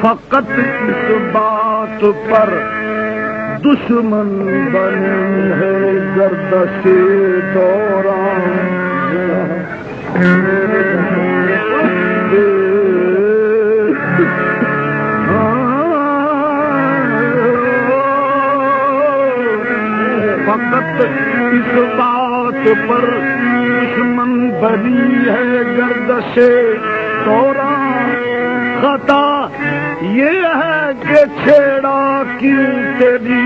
फकत इस बात पर दुश्मन बने हैं गर्दशे दौरान। फकत इस बात पर दुश्मन बनी है गर्दशे दौरान। खता ये है कि छेड़ा की तेरी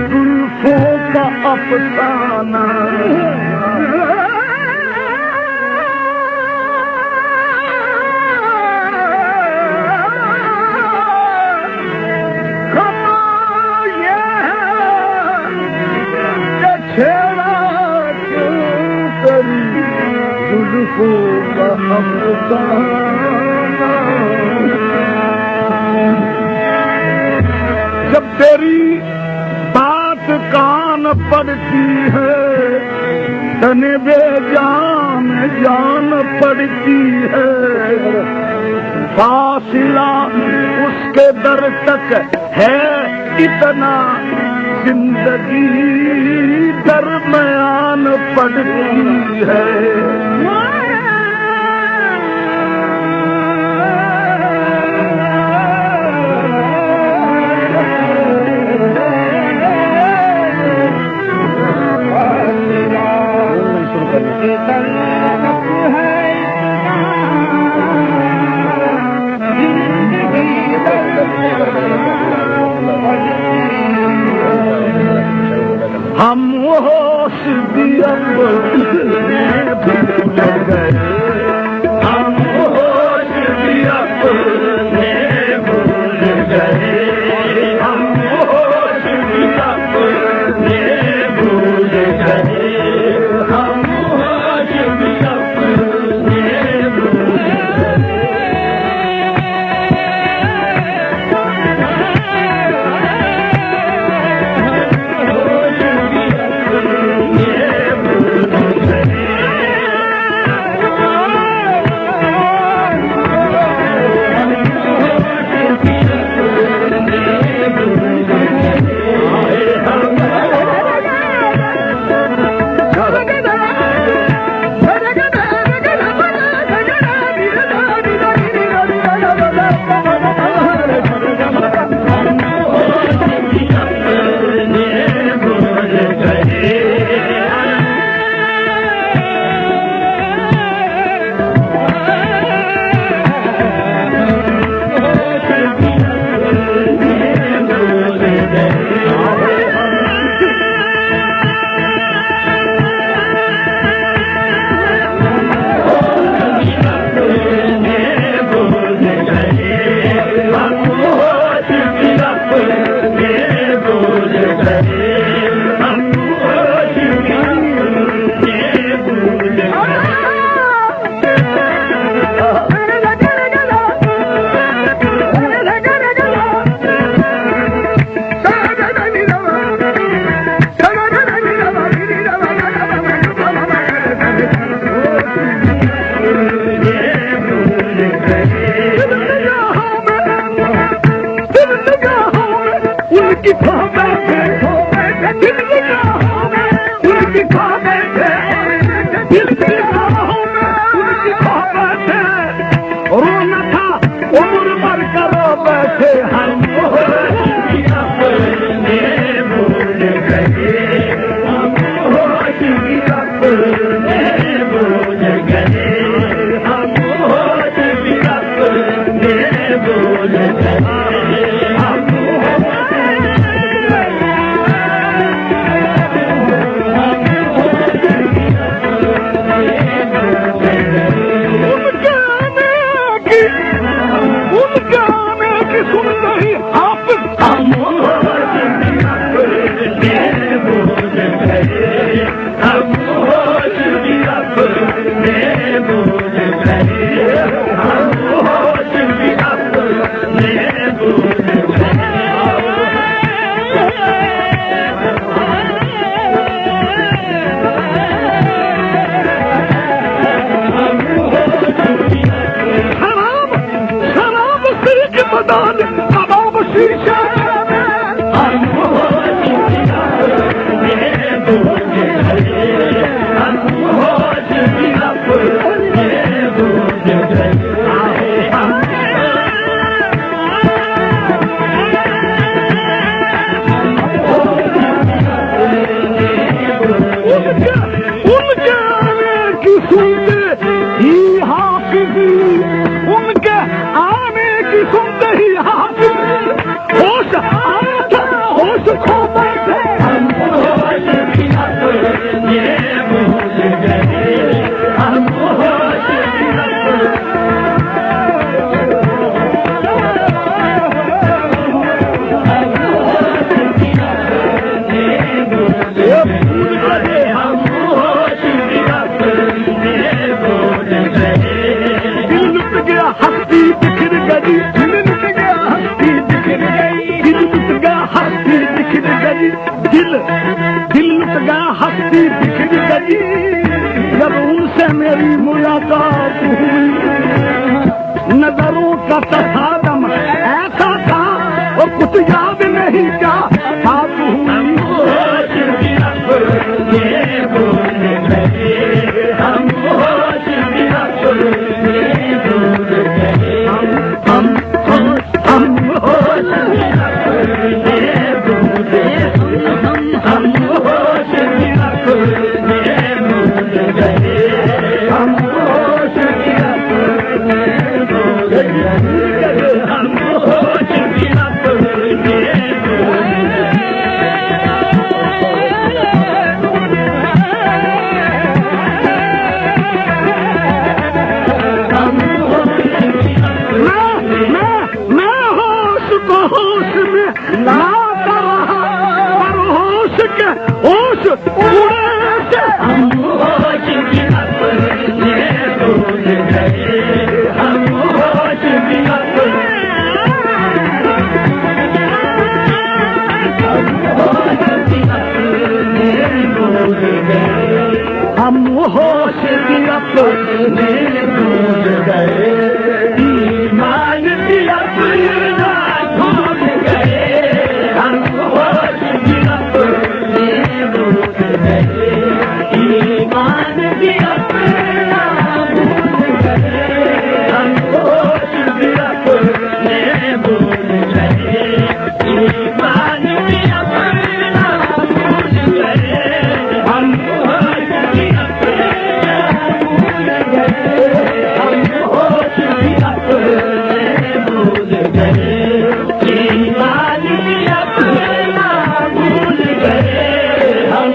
जुल्फों का अफसाना। खता ये है कि छेड़ा की तेरी जुल्फों का अफसाना। जब तेरी बात कान पड़ती है तने बेजान जान पड़ती है। फासिला उसके दर तक है इतना जिंदगी दरमियान पड़ती है। हम होश भी अब भूल गए। हम होश भी अब भूल गए। हम होश भी अब भूल गए। हम होश भी अब भूल दिल लुट गया, हस्ती बिखर गई जब उनसे मेरी मुलाकात हुई। नजरों का तसादम ऐसा था वो कुछ याद नहीं क्या बात हुई। हम होश भी अपने भूल गए, ईमान भी अपना भूल गए। हम होश भी अपने भूल गए, ईमान भी अपना भूल गए। हम होश भी अपने भूल गए, ईमान भी अपना भूल गए। हम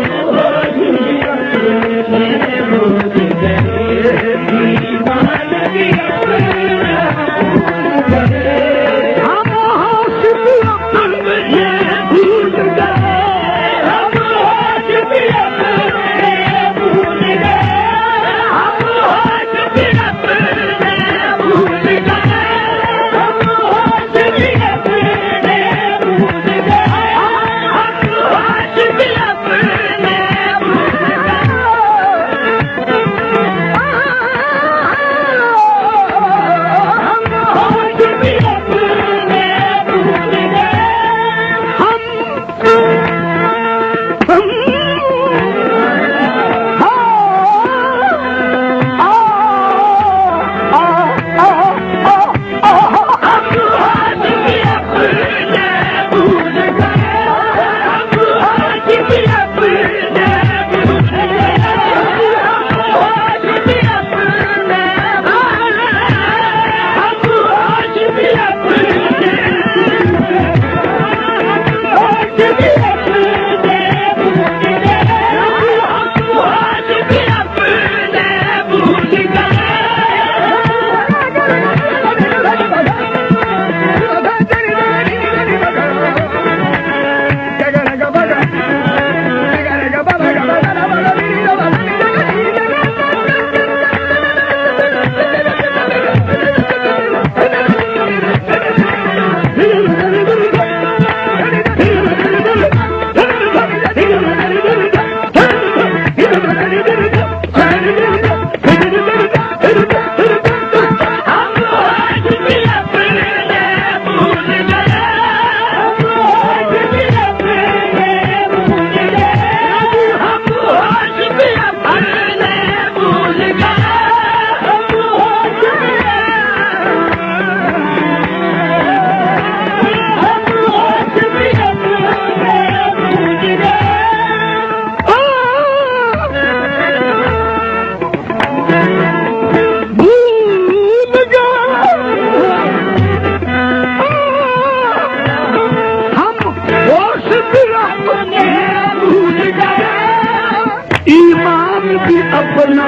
अपना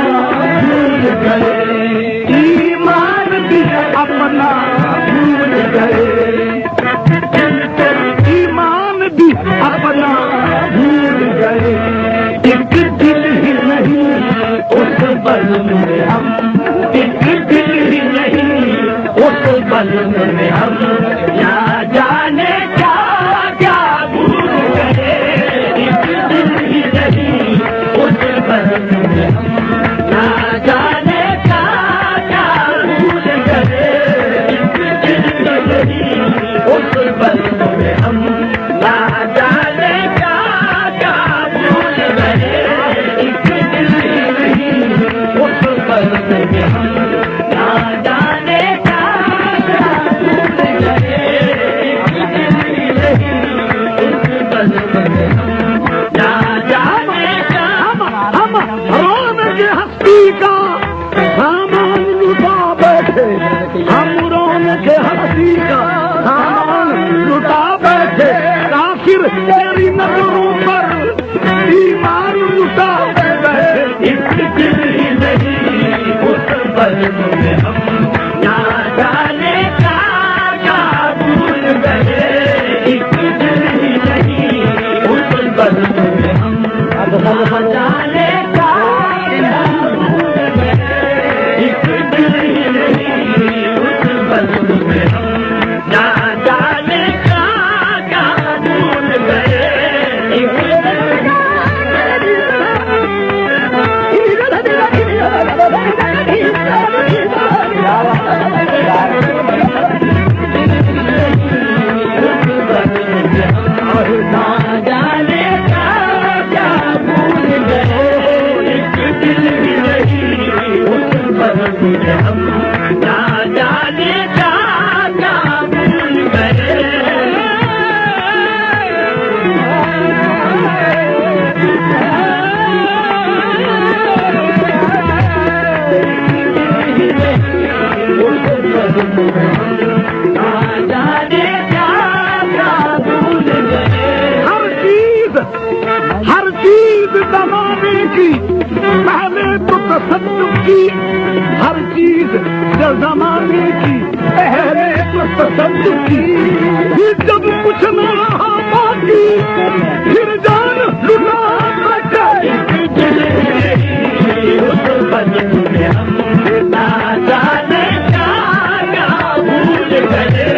भूल गए, ईमान भी अपना भूल गए, ईमान भी अपना भूल गए। एक दिल ही नहीं उस बल में हम, एक दिल ही नहीं उस बल में हम, या जाने क्या क्या भूल गए। तेरी नजरों पर ईमान लुटा गए। एक दिल ही नहीं उस पल में हम ना जाने क्या भूल गए। एक दिल ही नहीं उस पल में हम ना जाने क्या भूल गए। एक दिल ही नहीं उस पल में हम ना जाने क्या भूल गए। हर चीज जमाने की पहले तो तसद्दुक की। हर चीज जमाने की पहले तो तसद्दुक की। फिर जब कुछ न रहा बाकी फिर जान लुटा बैठे। उस पल में हम ना जाने क्या भूल गए।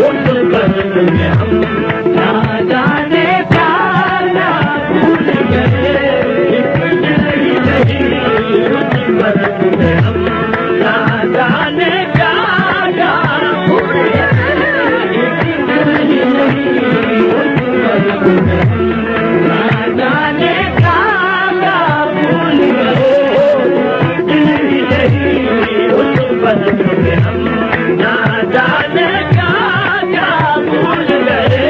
उस पल में हम ना जाने क्या भूल गए। उस पल में हम ना जाने क्या भूल गए। उस पल में ना जाने क्या भूल गए। उस पल में हम ना जाने क्या भूल गए।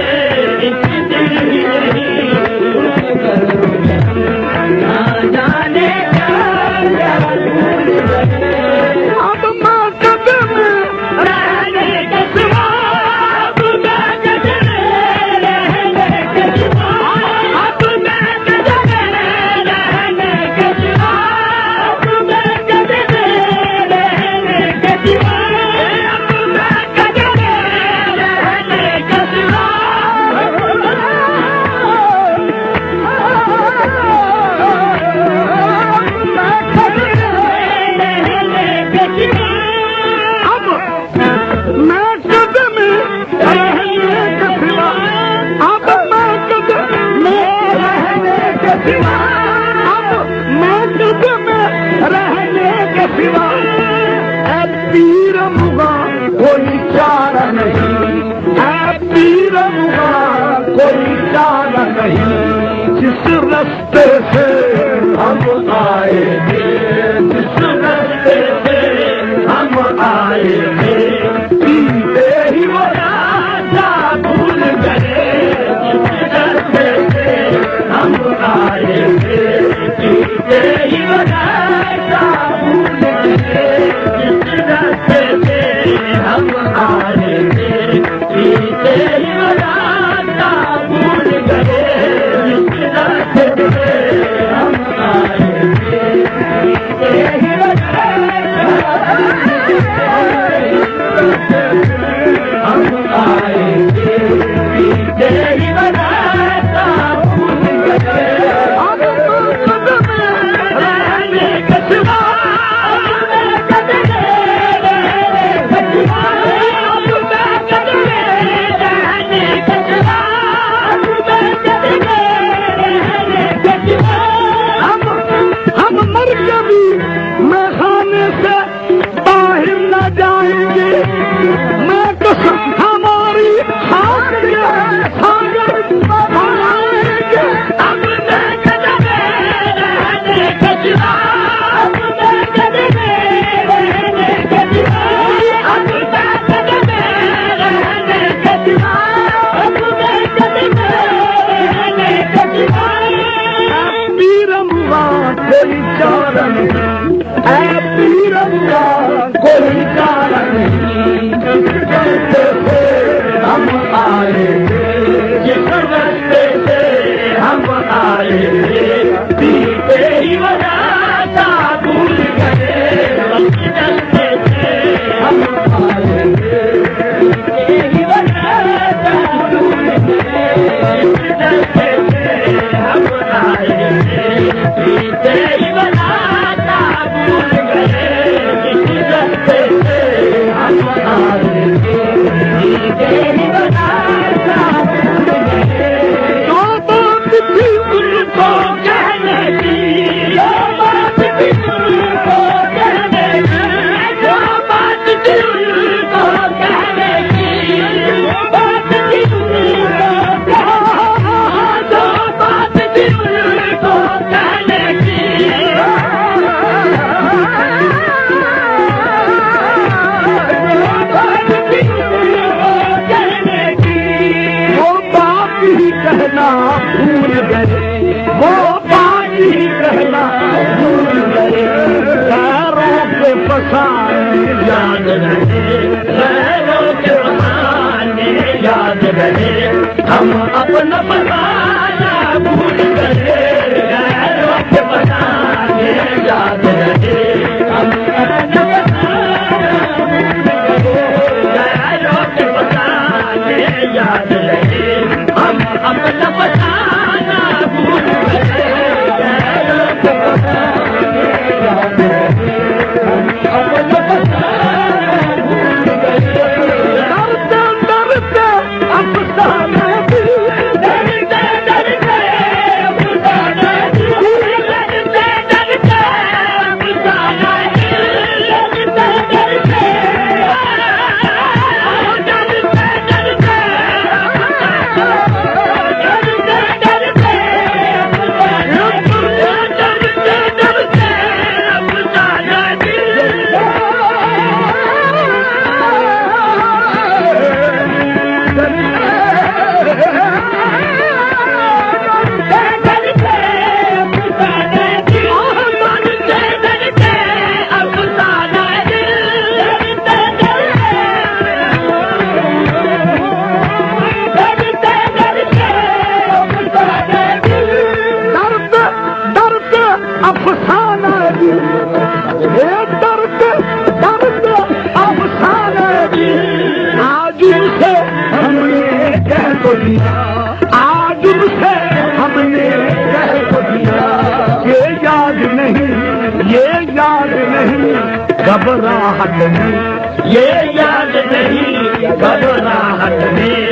पीर मुगा कोई चारा नहीं। पीर मुगा कोई चारा नहीं। जिस रास्ते से हम आए थे, जिस रास्ते से हम आए थे, पीते ही वो रास्ता भूल गए। जिस रास्ते से हम आए थे, पीते ही वो रास्ता भूल गए। जिस रास्ते से हम आए थे, पीते ही वो रास्ता भूल गए। जिस रास्ते से हम आए थे। याद रहे हम अपना बताना भूल गए गैरों के बताने याद रहे हम अपना गैरों के बताने याद रहे हम अपना बताना भूल गए गैरों के बताने याद रहे हम अपना आज उसे हमने कह तो दिया ये याद नहीं घबराहट में ये याद नहीं घबराहट में